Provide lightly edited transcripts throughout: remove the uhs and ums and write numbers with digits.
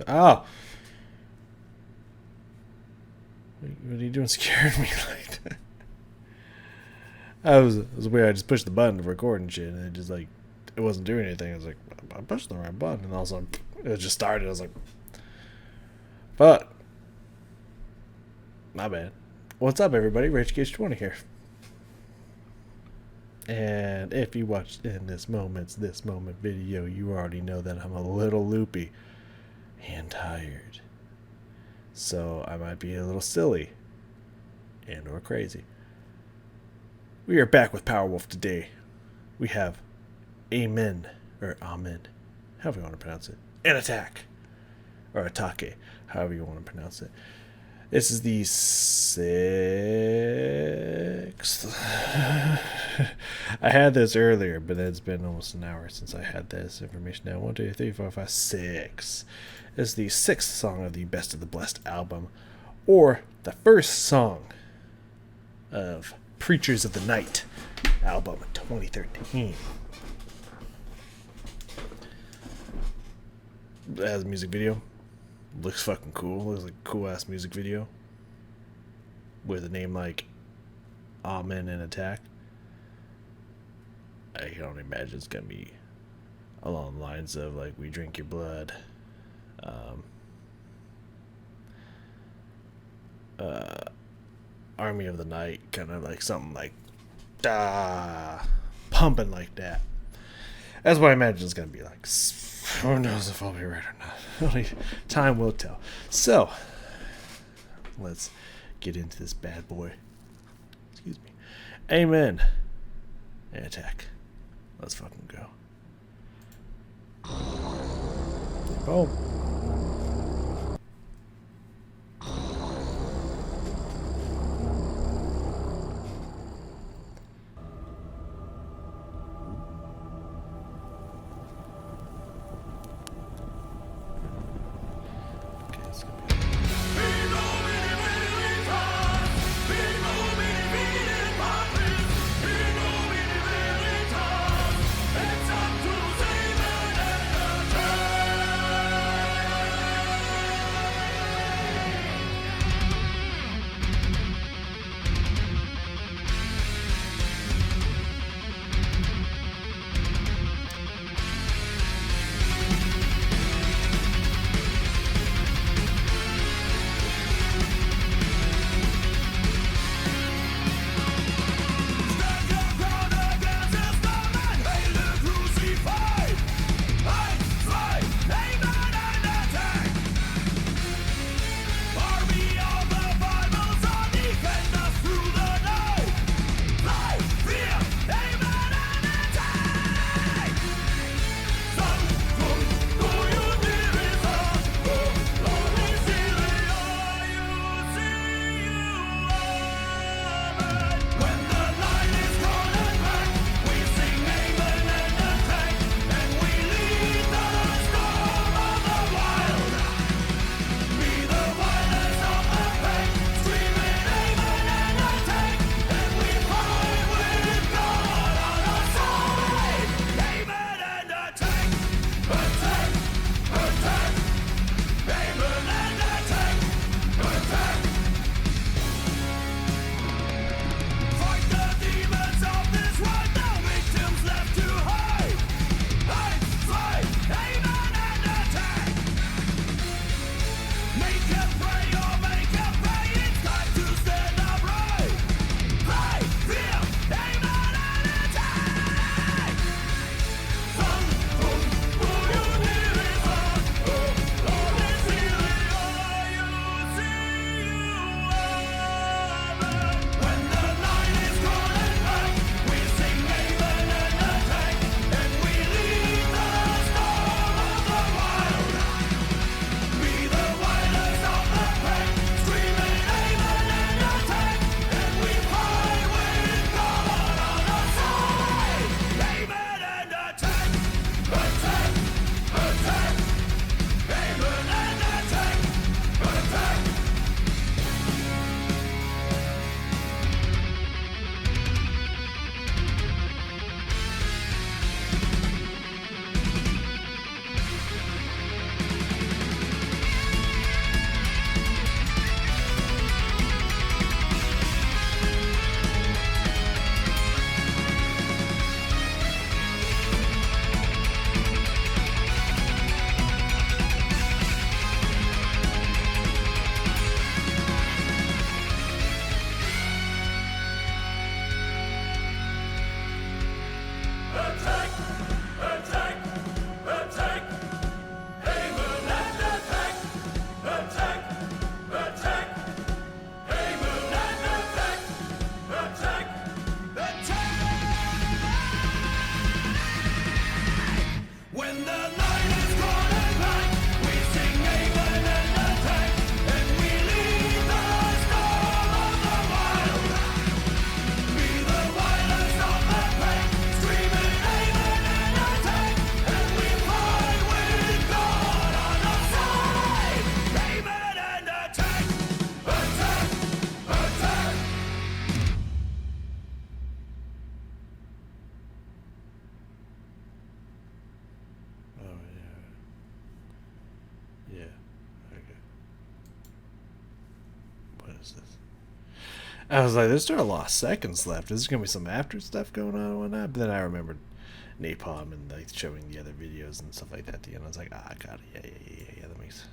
Oh! What are you doing scaring me like that? It was weird. I just pushed the button to record and shit, and it just like, it wasn't doing anything. I was like, I pushed the right button, and all of a sudden, it just started. I was like, fuck. My bad. What's up, everybody? RageCage20 here. And if you watched in this moment video, you already know that I'm a little loopy and tired. So I might be a little silly and or crazy. We are back with Powerwolf today. We have Amen, or Amen, however you want to pronounce it, and Attack, or Atake, however you want to pronounce it. This is the 6th. I had this earlier, but it's been almost an hour since I had this information down. 1, 2, 3, 4, 5, 6. This is the 6th song of the Best of the Blessed album, or the first song of Preachers of the Night album 2013. It has a music video. Looks fucking cool. Looks like a cool ass music video with a name like Amen and Attack. I can only imagine it's gonna be along the lines of like We Drink Your Blood, Army of the Night, kind of like something like pumping like that. That's what I imagine it's gonna be like. Who knows if I'll be right or not? Only time will tell. So, let's get into this bad boy. Excuse me. Amen. And Attack. Let's fucking go. Oh. Yeah. Okay. What is this? I was like, there's still a lot of seconds left. Is there gonna be some after stuff going on and whatnot? But then I remembered napalm and like showing the other videos and stuff like that at the end. I was like, I got it. Yeah.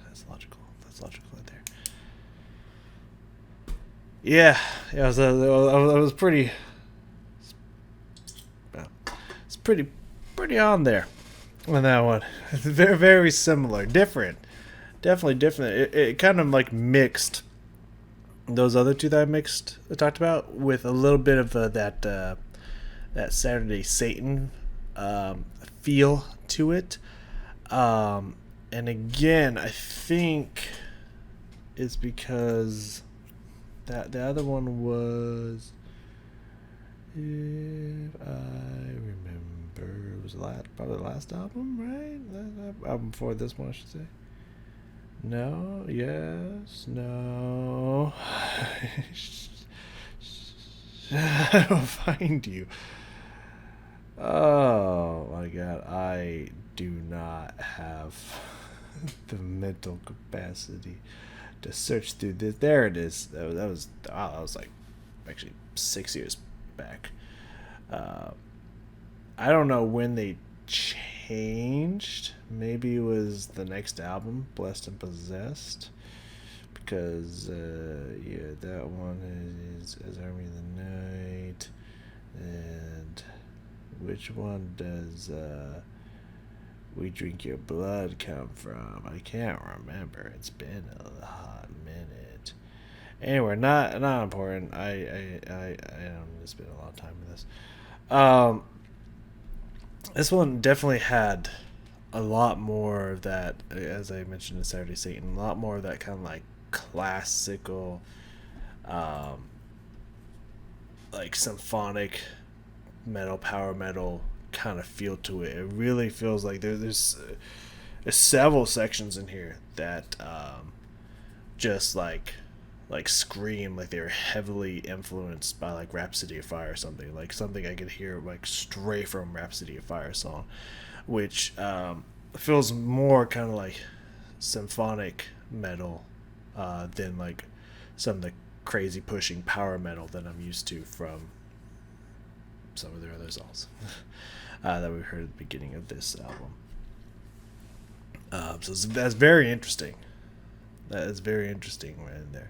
That's logical. That's logical right there. Yeah. I was pretty. It's pretty on there on that one. It's very similar, different, definitely different. It kind of like mixed those other two that I talked about with a little bit of that Saturday Satan feel to it. And again, I think it's because that the other one was, if I remember, it was probably the last album, right? That album before this one, I should say. No, yes, no. I will find you. Oh my god, I do not have the mental capacity to search through this. There it is. That was like actually 6 years back. Uh, I don't know when they changed. Maybe it was the next album, Blessed and Possessed, because yeah, that one is as Army of the Night, and which one does We Drink Your Blood come from? I can't remember. It's been a hot minute. Anyway, not important. I don't need to spend a lot of time with this. This one definitely had a lot more of that, as I mentioned in Saturday Satan, a lot more of that kind of like classical, like symphonic metal, power metal kind of feel to it. It really feels like there's several sections in here that just like scream like they were heavily influenced by like Rhapsody of Fire or something, like something I could hear like straight from Rhapsody of Fire song, which feels more kind of like symphonic metal than like some of the crazy pushing power metal that I'm used to from some of their other songs that we heard at the beginning of this album. So that's very interesting. That is very interesting right in there.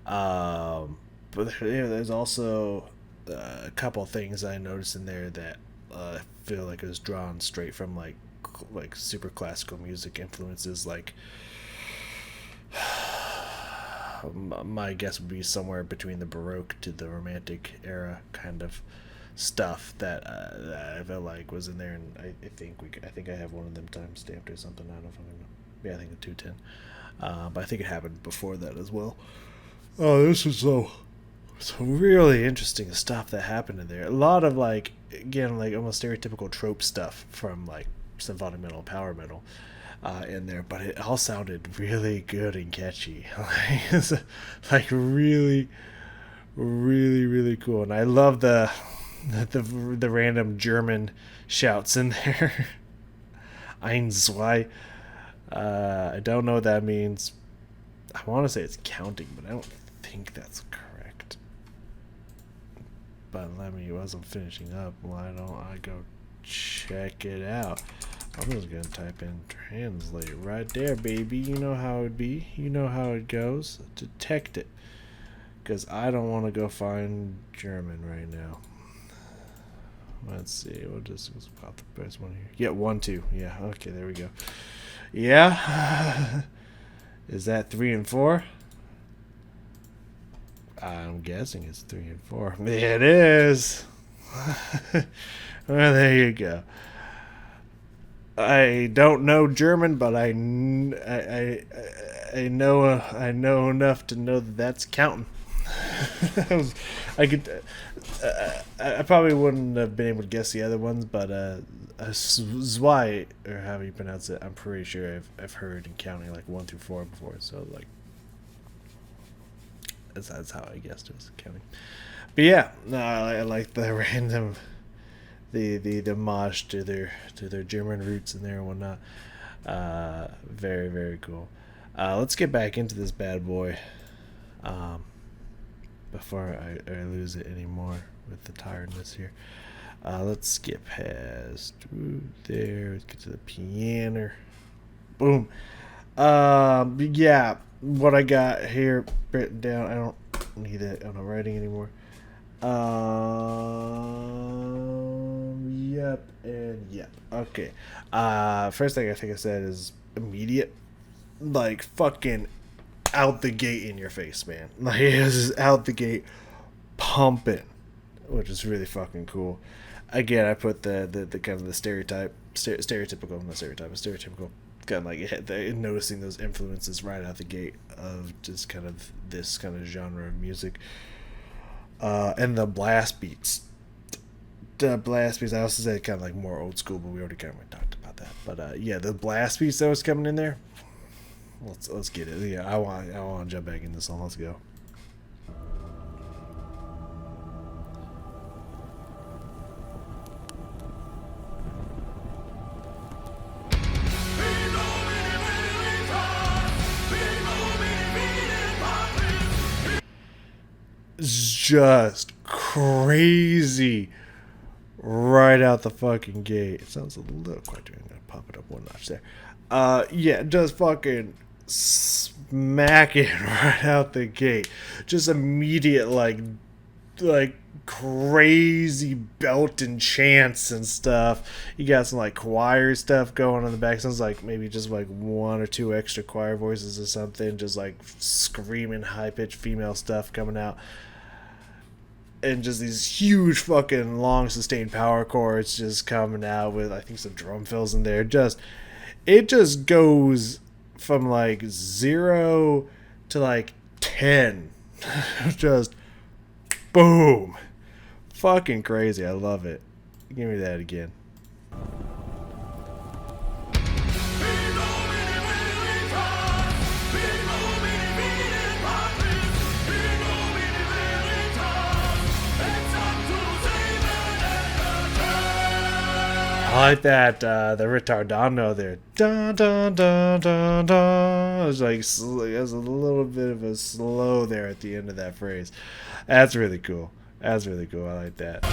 But there's also a couple of things I noticed in there that I feel like it was drawn straight from like super classical music influences. Like my guess would be somewhere between the Baroque to the Romantic era kind of stuff that I felt like was in there, and I think I have one of them time stamped or something. I don't know if I'm gonna. Yeah, I think a 210. But I think it happened before that as well. Oh, this is some really interesting stuff that happened in there. A lot of like again like almost stereotypical trope stuff from like symphonic metal, power metal, in there, but it all sounded really good and catchy. Like really, really cool, and I love the random German shouts in there. Ein, zwei. I don't know what that means. I want to say it's counting, but I don't think that's correct. But let me, as I'm finishing up, why don't I go check it out? I'm just gonna type in translate right there, baby. You know how it be. You know how it goes. Detect it. Because I don't want to go find German right now. Let's see. We'll just pop the first one here. Yeah, 1, 2. Yeah, okay, there we go. Yeah. Is that 3 and 4? I'm guessing it's 3 and 4. It is. Well, there you go. I don't know German, but I know enough to know that that's counting. I probably wouldn't have been able to guess the other ones, but Zwei, or however you pronounce it, I'm pretty sure I've heard in counting like 1 through 4 before. So like that's how I guessed it was counting. But yeah, no, I like the random the homage to their German roots in there and whatnot. Very, very cool. Let's get back into this bad boy before I lose it anymore with the tiredness here. Let's get past through there. Let's get to the piano. Boom. Yeah, what I got here written down. I don't need that. I'm not writing anymore. Yep, and yep. Okay. First thing I think I said is immediate. Like, fucking out the gate in your face, man. Like, it's just out the gate pumping, which is really fucking cool. Again, I put the kind of the stereotypical, not stereotype, but stereotypical kind of like noticing those influences right out the gate of just kind of this kind of genre of music. And the blast beats. The blast beats, I also said kind of like more old school, but we already kind of talked about that. But yeah, the blast beats that was coming in there. Let's get it. Yeah, I want to jump back in this song. Let's go. Just crazy right out the fucking gate. It sounds a little quite. I'm gonna pop it up one notch there. Yeah, just fucking smack it right out the gate. Just immediate like crazy belt and chants and stuff. You got some like choir stuff going on the back. Sounds like maybe just like one or two extra choir voices or something. Just like screaming high pitched female stuff coming out. And just these huge fucking long sustained power chords just coming out with I think some drum fills in there. It just goes from like 0 to like 10. Just boom. Fucking crazy. I love it. Give me that again. I like that, the retardando there. Dun, dun, dun, dun, dun. It's like, there's a little bit of a slow there at the end of that phrase. That's really cool. That's really cool. I like that.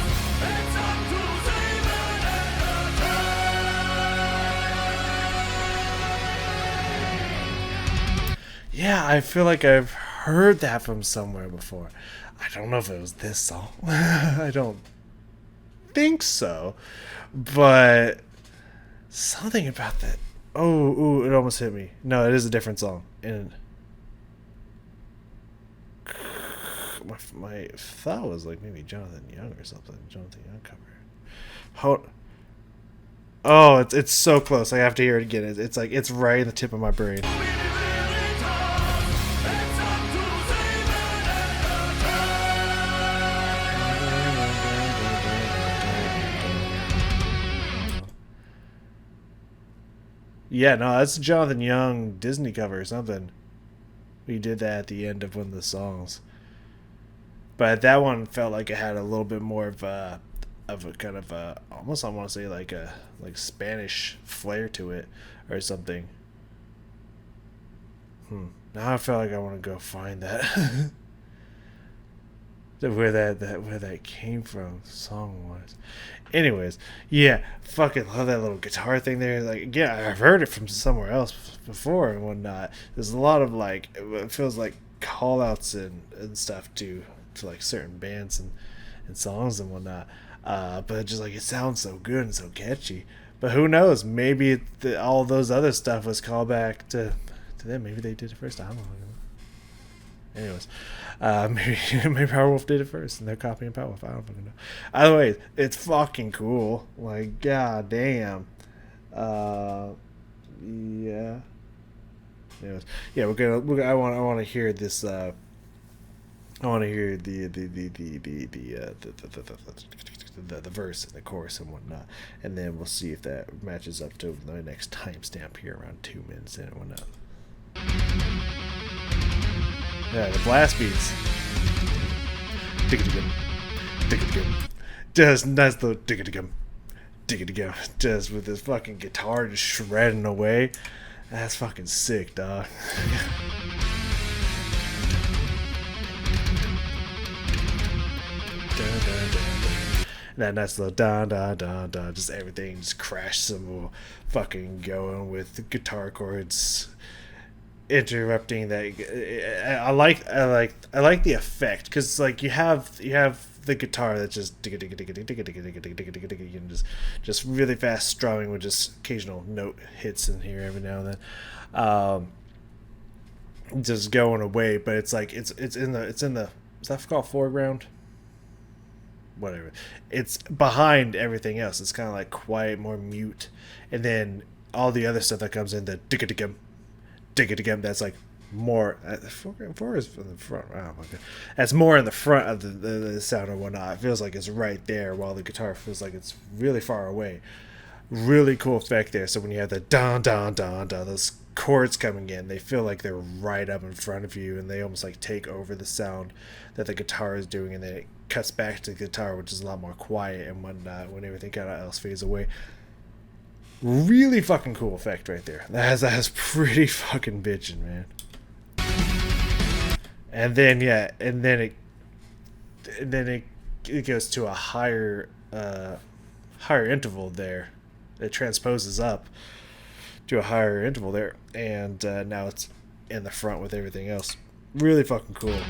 Yeah, I feel like I've heard that from somewhere before. I don't know if it was this song. I don't think so. But something about that. Oh, ooh, it almost hit me. No, it is a different song. And my thought was like maybe Jonathan Young or something. Jonathan Young cover. Oh, it's so close. I have to hear it again. It's like it's right in the tip of my brain. Yeah, no, that's a Jonathan Young Disney cover or something. We did that at the end of one of the songs. But that one felt like it had a little bit more of a kind of a almost I want to say like a Spanish flair to it or something. Now I feel like I want to go find that. where that came from song wise. Anyways, yeah, fucking love that little guitar thing there. Like, yeah, I've heard it from somewhere else before and whatnot. There's a lot of like, it feels like call outs and stuff to like certain bands and songs and whatnot. But just like it sounds so good and so catchy. But who knows? Maybe all those other stuff was callback to them. Maybe they did it first. I don't know. Anyways, maybe Powerwolf did it first, and they're copying Powerwolf. I don't fucking know. Either way, it's fucking cool. Like, god damn. Yeah. Anyways, yeah, I want to hear this. I want to hear the verse and the chorus and whatnot, and then we'll see if that matches up to the next timestamp here around 2 minutes in and whatnot. Yeah, the blast beats. Just nice little Dig it go, just with this fucking guitar just shredding away. That's fucking sick, dog. That nice little dun dun dun dun, just everything, just crash cymbal, fucking going with the guitar chords, interrupting that. I like the effect because like you have the guitar that just just really fast strumming with just occasional note hits in here every now and then, just going away. But it's like it's in the is that called foreground? Whatever. It's behind everything else. It's kind of like quiet, more mute, and then all the other stuff that comes in the digga-digga, that's like more. Four is in the front. Oh my god, that's more in the front of the sound and whatnot. It feels like it's right there, while the guitar feels like it's really far away. Really cool effect there. So when you have the dun dun dun dun, those chords coming in, they feel like they're right up in front of you, and they almost like take over the sound that the guitar is doing, and then it cuts back to the guitar, which is a lot more quiet and whatnot when everything kind of else fades away. Really fucking cool effect right there. That has pretty fucking bitchin', man. And then it goes to a higher interval there. It transposes up to a higher interval there, and now it's in the front with everything else. Really fucking cool.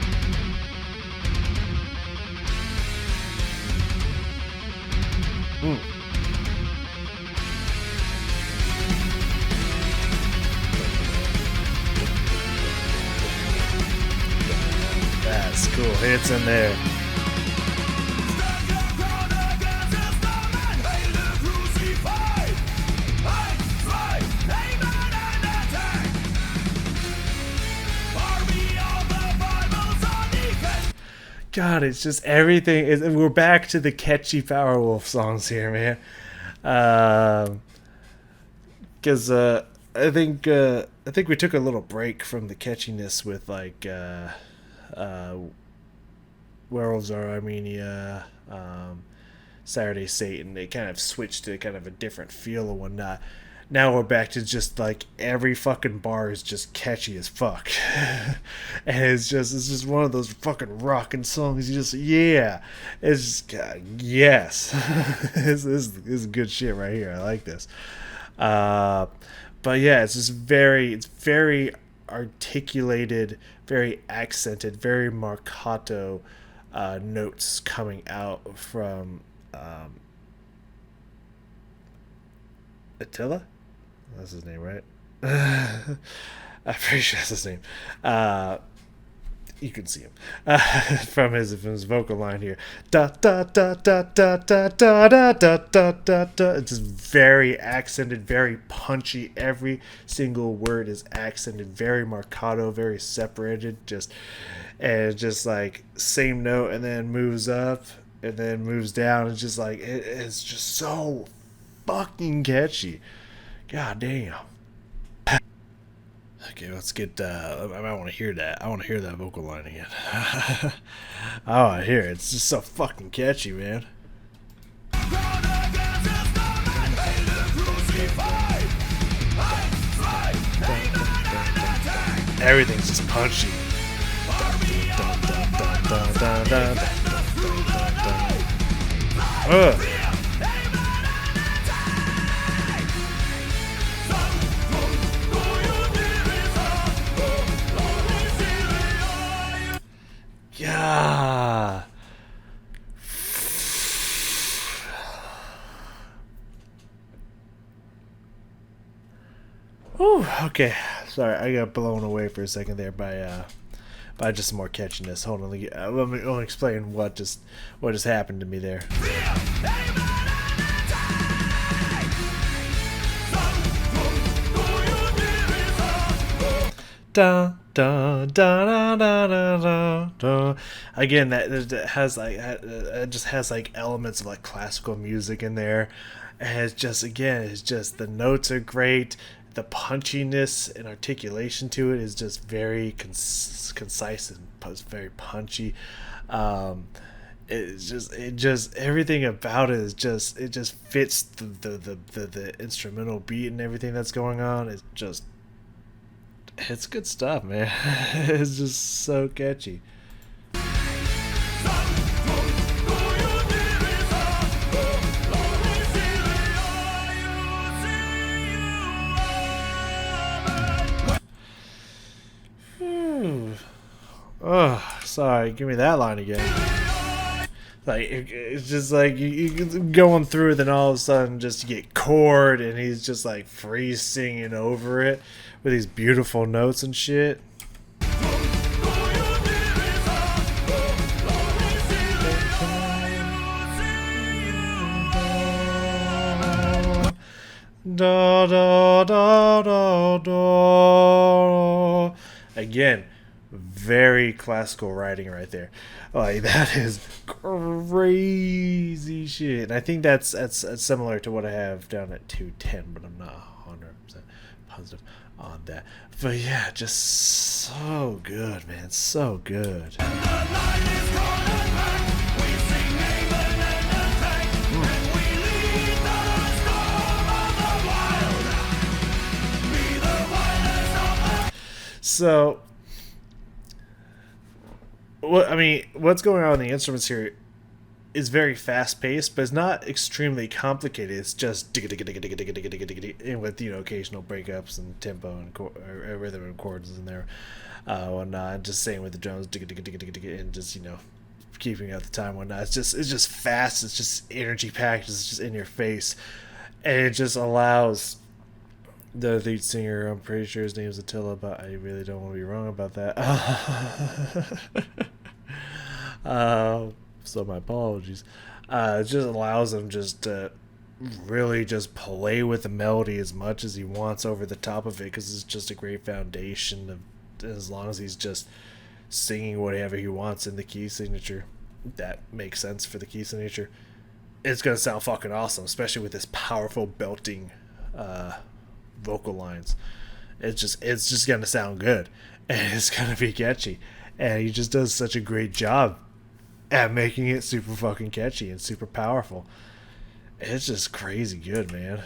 That's cool hits in there. God, it's just everything. We're back to the catchy Powerwolf songs here, man. Because I think we took a little break from the catchiness with like Werewolves Are Armenia, Saturday Satan. They kind of switched to kind of a different feel and whatnot. Now we're back to just like every fucking bar is just catchy as fuck. And it's just one of those fucking rockin' songs. You just, yeah, it's just, yes. This is good shit right here. I like this. But yeah, it's just very articulated, very accented, very marcato notes coming out from Attila? That's his name, right? I'm pretty sure that's his name. You can see him from his vocal line here. Da da da da da da da da da da da da. It's just very accented, very punchy. Every single word is accented, very marcato, very separated. Just like same note, and then moves up, and then moves down. It's just like it's just so fucking catchy. God damn. Okay, let's get. I might want to hear that. I want to hear that vocal line again. I want to hear it. It's just so fucking catchy, man. Everything's just punchy. Ugh. Yeah. Whew, okay. Sorry, I got blown away for a second there by just some more catchiness. Hold on, let me explain what just happened to me there. Da da da da da da da. Again, that has like it just has like elements of like classical music in there, and it's just the notes are great. The punchiness and articulation to it is just very concise and very punchy. it just everything about it is just it just fits the instrumental beat and everything that's going on. It's good stuff, man. It's just so catchy. Oh, sorry. Give me that line again. Like it's just like you going through, then all of a sudden just you get chord, and he's just like free singing over it with these beautiful notes and shit. Da da da da da. Again, very classical writing right there. Like that is crazy shit. And I think that's similar to what I have down at 210, but I'm not 100% positive on that. But yeah, just so good, man. So good. So, what's going on in the instruments here is very fast paced, but it's not extremely complicated. It's just and with occasional breakups and tempo and rhythm and chords in there, whatnot. Just saying with the drums, and just keeping up the time, whatnot. It's just fast. It's just energy packed. It's just in your face, and it just allows the lead singer, I'm pretty sure his name's Attila, but I really don't want to be wrong about that. So my apologies. It just allows him just to really just play with the melody as much as he wants over the top of it, because it's just a great foundation of, as long as he's just singing whatever he wants in the key signature that makes sense for the key signature, it's gonna sound fucking awesome, especially with this powerful belting vocal lines. It's just gonna sound good, and it's gonna be catchy, and he just does such a great job at making it super fucking catchy and super powerful. It's just crazy good, man.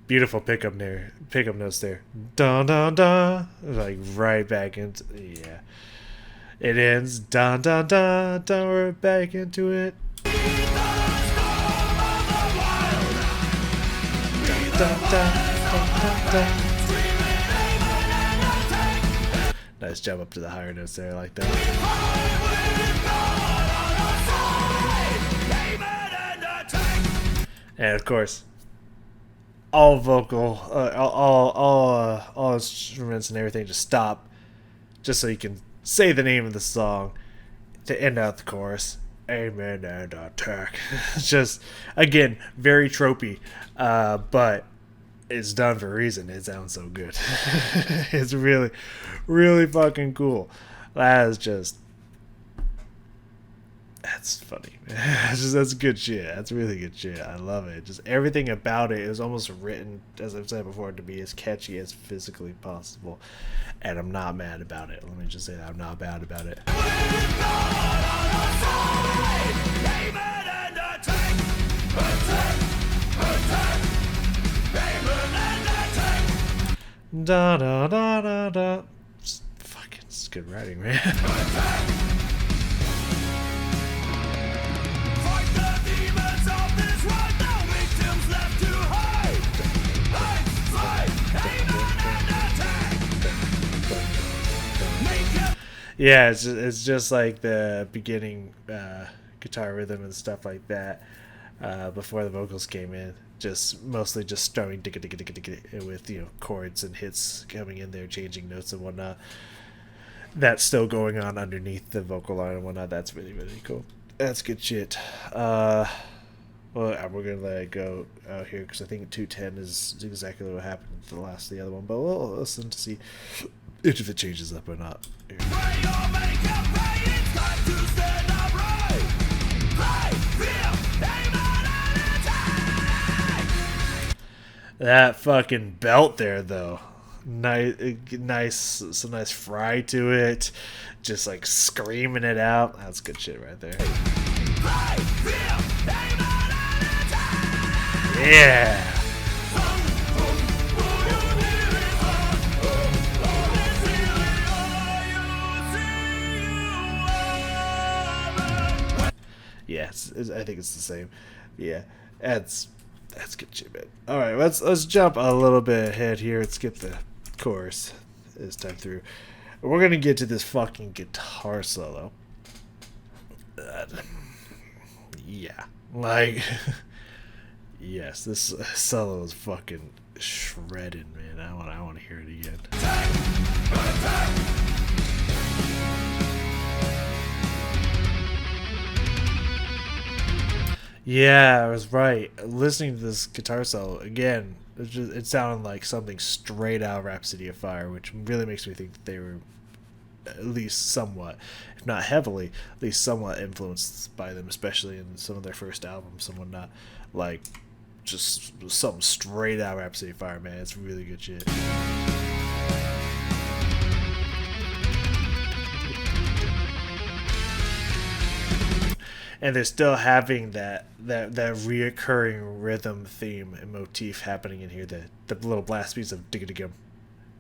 Beautiful pickup notes there. Dun dun dun, like right back into It ends dun dun dun dun. We're back into it. Dun, dun, dun, dun, dun. Nice jump up to the higher notes there, I like that. And of course, all vocal, all instruments and everything just stop, just so you can say the name of the song to end out the chorus. Amen and attack. Just, again, very tropey, but it's done for a reason. It sounds so good. It's really, really fucking cool. That's funny. That's good shit. That's really good shit. I love it. Just everything about it is almost written, as I've said before, to be as catchy as physically possible. And I'm not mad about it. Let me just say that I'm not mad about it. Da da da da da. Fucking, it's good writing, man. Yeah, it's just like the beginning guitar rhythm and stuff like that before the vocals came in. Just mostly just starting with chords and hits coming in there, changing notes and whatnot. That's still going on underneath the vocal line and whatnot. That's really, really cool. That's good shit. Well, we're gonna let it go out here because I think 210 is exactly what happened to the last of the other one. But we'll listen to see if it changes up or not. Here. That fucking belt there, though. Some nice fry to it. Just like screaming it out. That's good shit right there. Yeah. Yeah, I think it's the same. Yeah, that's good shit, man. All right, let's jump a little bit ahead here and skip the chorus this time through. We're gonna get to this fucking guitar solo. Yeah, like, yes, this solo is fucking shredded, man. I want to hear it again. Yeah, I was right. Listening to this guitar solo again, it sounded like something straight out of Rhapsody of Fire, which really makes me think that they were at least somewhat, if not heavily, at least somewhat influenced by them, especially in some of their first albums and whatnot. Like, just something straight out of Rhapsody of Fire, man. It's really good shit. And they're still having that reoccurring rhythm theme and motif happening in here. The little blast beats of digga digga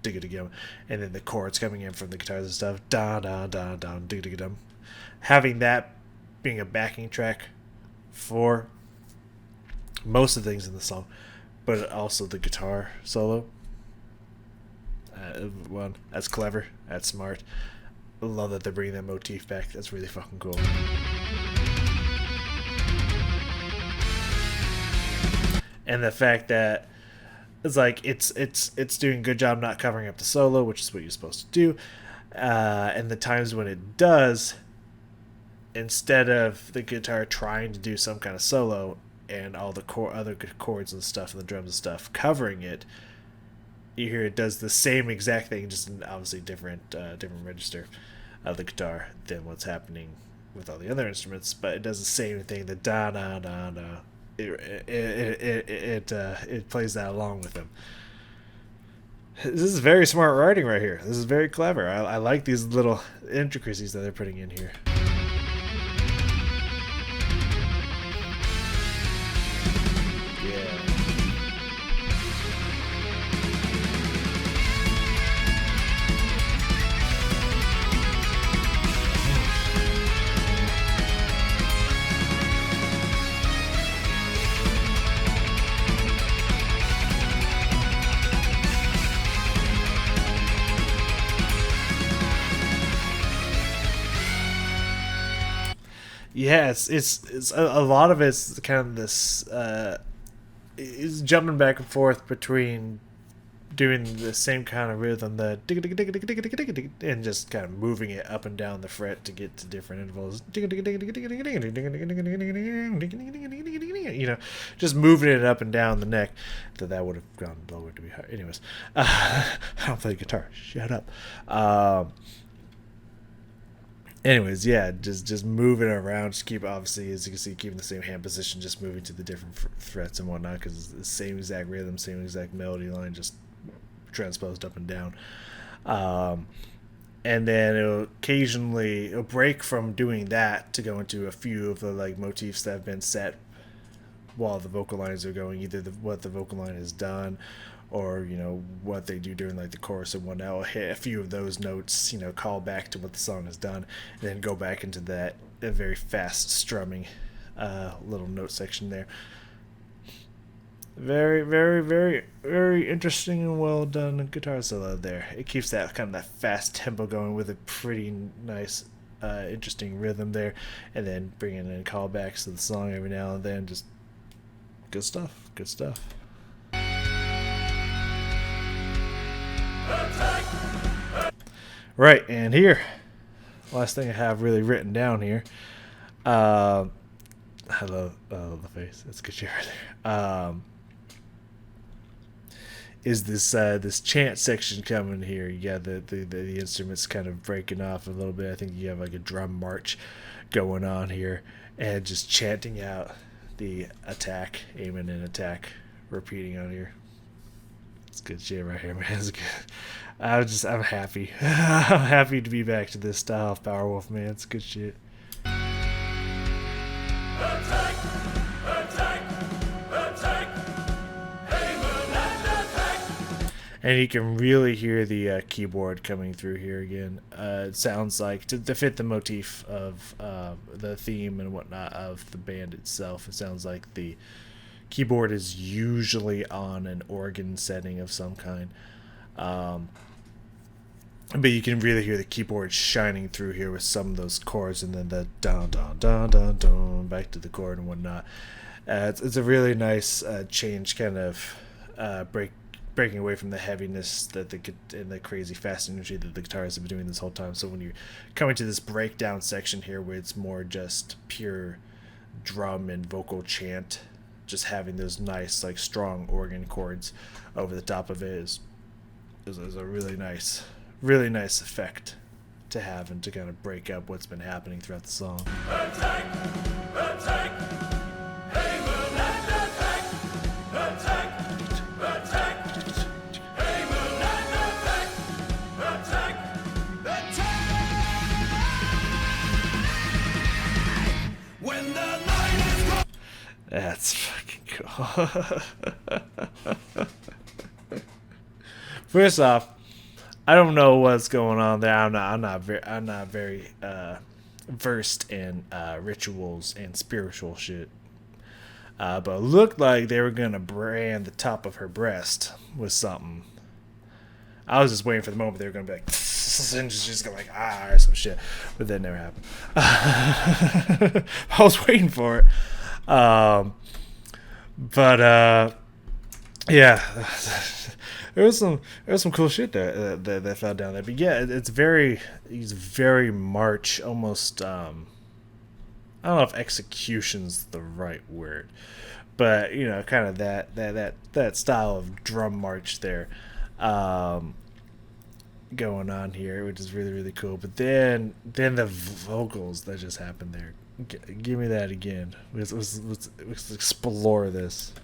digga digga, and then the chords coming in from the guitars and stuff. Da da da da digga digga dum. Having that being a backing track for most of the things in the song, but also the guitar solo. Well, that's clever. That's smart. I love that they're bringing that motif back. That's really fucking cool. And the fact that it's like it's doing a good job not covering up the solo, which is what you're supposed to do. And the times when it does, instead of the guitar trying to do some kind of solo and all the other chords and stuff and the drums and stuff covering it, you hear it does the same exact thing, just in obviously different register of the guitar than what's happening with all the other instruments. But it does the same thing. The da da da da. It plays that along with them. This is very smart writing right here. This is very clever. I like these little intricacies that they're putting in here. Yeah, it's a lot of it's kind of this is jumping back and forth between doing the same kind of rhythm, the and just kind of moving it up and down the fret to get to different intervals. You know, just moving it up and down the neck. That would have gone lower to be higher. Anyways, I don't play guitar. Shut up. Anyways, yeah, just moving around, just keep, obviously, as you can see, keeping the same hand position, just moving to the different frets and whatnot, because it's the same exact rhythm, same exact melody line, just transposed up and down. And then it'll break from doing that to go into a few of the like motifs that have been set while the vocal lines are going, either what the vocal line has done, or what they do during like the chorus and whatnot. I'll hit a few of those notes, call back to what the song has done, and then go back into that very fast strumming little note section there. Very, very, very, very interesting and well done guitar solo there. It keeps that kind of that fast tempo going with a pretty nice interesting rhythm there, and then bringing in callbacks to the song every now and then. Just good stuff. Right, and here, last thing I have really written down here. I love the face. That's good shit right there. Is this chant section coming here? You got the instruments kind of breaking off a little bit. I think you have like a drum march going on here, and just chanting out the attack, aiming and attack, repeating on here. It's good shit right here, man. It's good. I'm happy. I'm happy to be back to this style of Powerwolf, man. It's good shit. Attack! Attack! Attack! And you can really hear the keyboard coming through here again. It sounds like, to fit the motif of the theme and whatnot of the band itself, it sounds like the keyboard is usually on an organ setting of some kind. But you can really hear the keyboard shining through here with some of those chords, and then the dun dun dun dun dun back to the chord and whatnot. It's a really nice change, kind of breaking away from the heaviness and the crazy fast energy that the guitars have been doing this whole time. So when you're coming to this breakdown section here, where it's more just pure drum and vocal chant, just having those nice, like, strong organ chords over the top of it is a really nice effect to have, and to kind of break up what's been happening throughout the song. Attack! Attack! Hey, moon, and attack! Attack! Attack! Hey, moon, and attack! Attack! Attack! When the night is gone. That's fucking cool. First off, I don't know what's going on there. I'm not very versed in rituals and spiritual shit. But it looked like they were gonna brand the top of her breast with something. I was just waiting for the moment they were gonna be like, and just go like, or some shit, but that never happened. I was waiting for it. Yeah. There was some cool shit there that fell down there. But yeah, he's very March, almost. I don't know if execution's the right word, but kind of that style of drum march there, going on here, which is really, really cool. But then the vocals that just happened there. Give me that again. Let's explore this.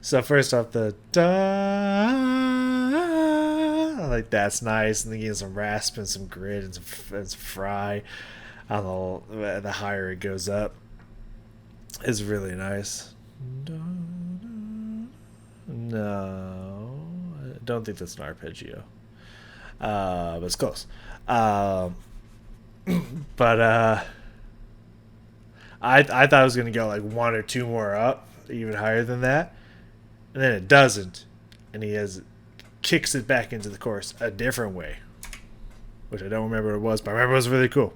So first off, the da, like, that's nice, and then you get some rasp and some grit and some fry. I don't know, the higher it goes up, is really nice. No, I don't think that's an arpeggio, but it's close. I thought I was gonna go like one or two more up, even higher than that. And then it doesn't, and kicks it back into the chorus a different way, which I don't remember what it was, but I remember it was really cool.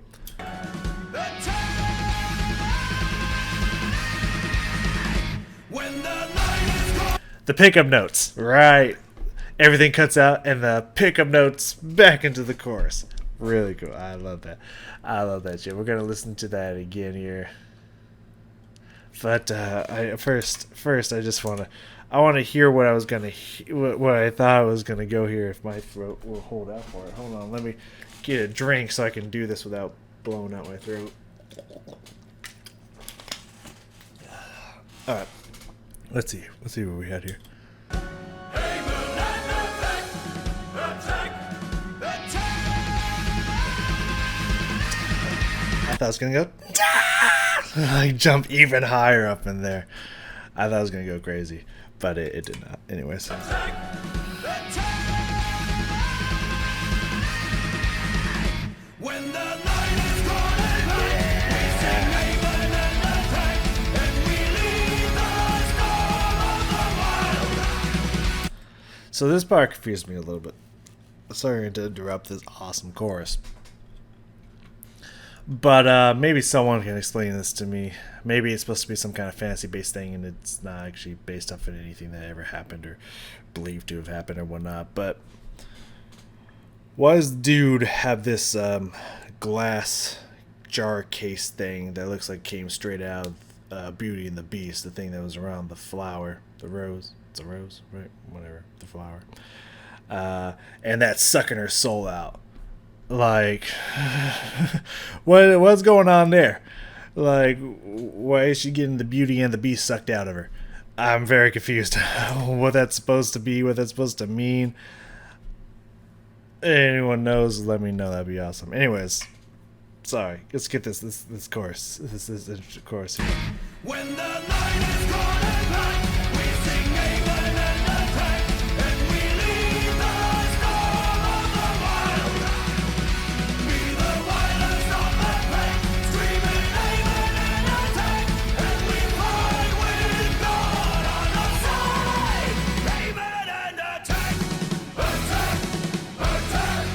The pickup notes, right? Everything cuts out, and the pickup notes back into the chorus. Really cool. I love that. I love that shit. We're gonna listen to that again here. But first, I just want to hear what I was gonna, what I thought I was gonna go here, if my throat will hold out for it. Hold on, let me get a drink so I can do this without blowing out my throat. All right, let's see what we had here. I thought I was gonna go like jump even higher up in there. I thought I was gonna go crazy, but it did not. Anyways. So this part confused me a little bit. Sorry to interrupt this awesome chorus. But maybe someone can explain this to me. Maybe it's supposed to be some kind of fantasy-based thing, and it's not actually based off of anything that ever happened or believed to have happened or whatnot. But why does the dude have this glass jar case thing that looks like came straight out of Beauty and the Beast, the thing that was around the flower, the rose? It's a rose, right? Whatever, the flower. And that's sucking her soul out. Like, what's going on there? Like, why is she getting the Beauty and the Beast sucked out of her? I'm very confused. What that's supposed to be, what that's supposed to mean. Anyone knows, let me know. That'd be awesome. Anyways, sorry. Let's get this chorus. This chorus here. When the night is gone and black, we sing Amen and attack, and we leave the storm of the wild. Be the wildest of the prey, screaming Amen and attack, and we fight with God on our side. Amen and attack, attack, attack.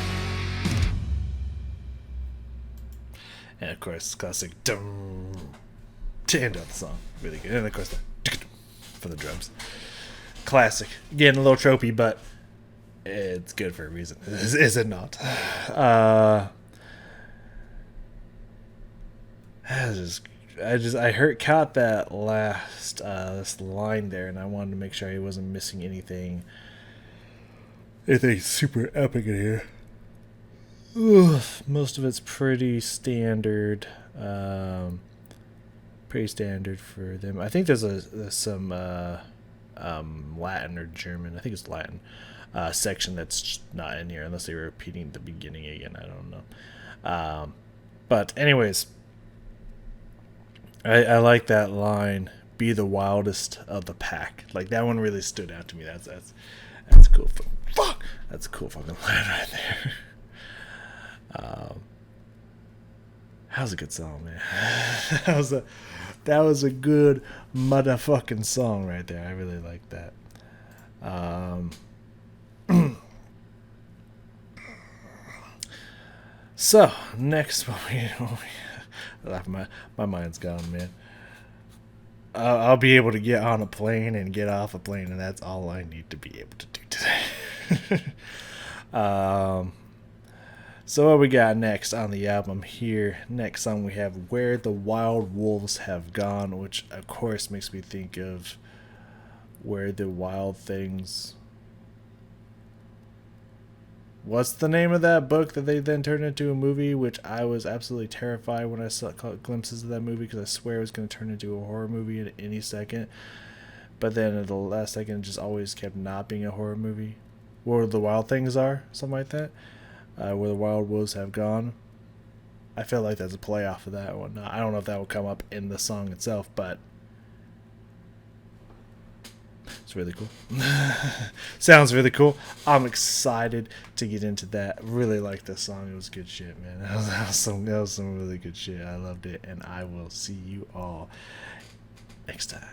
And of course, classic dum to end out the song. Really good. And of course, the for the drums. Classic. Again, a little tropey, but it's good for a reason. Is it not? I caught that last this line there, and I wanted to make sure I wasn't missing anything super epic in here. Most of it's pretty standard. Pretty standard for them. I think there's some Latin or German. I think it's Latin section that's not in here unless they were repeating the beginning again. I don't know. But anyways, I like that line. Be the wildest of the pack. Like that one really stood out to me. That's cool. Fuck. That's a cool fucking line right there. That was a good song, man. That was a good motherfucking song right there. I really like that. So next, my mind's gone, man. I'll be able to get on a plane and get off a plane, and that's all I need to be able to do today. So what we got next on the album here? Next song we have Where the Wild Wolves Have Gone, which of course makes me think of Where the Wild Things... What's the name of that book that they then turned into a movie, which I was absolutely terrified when I saw glimpses of that movie because I swear it was going to turn into a horror movie at any second. But then at the last second it just always kept not being a horror movie. Where the Wild Things Are, something like that. Where the Wild Wolves Have Gone. I feel like that's a play off of that one. I don't know if that will come up in the song itself, but it's really cool. Sounds really cool. I'm excited to get into that. Really like this song. It was good shit, man. That was some really good shit. I loved it, and I will see you all next time.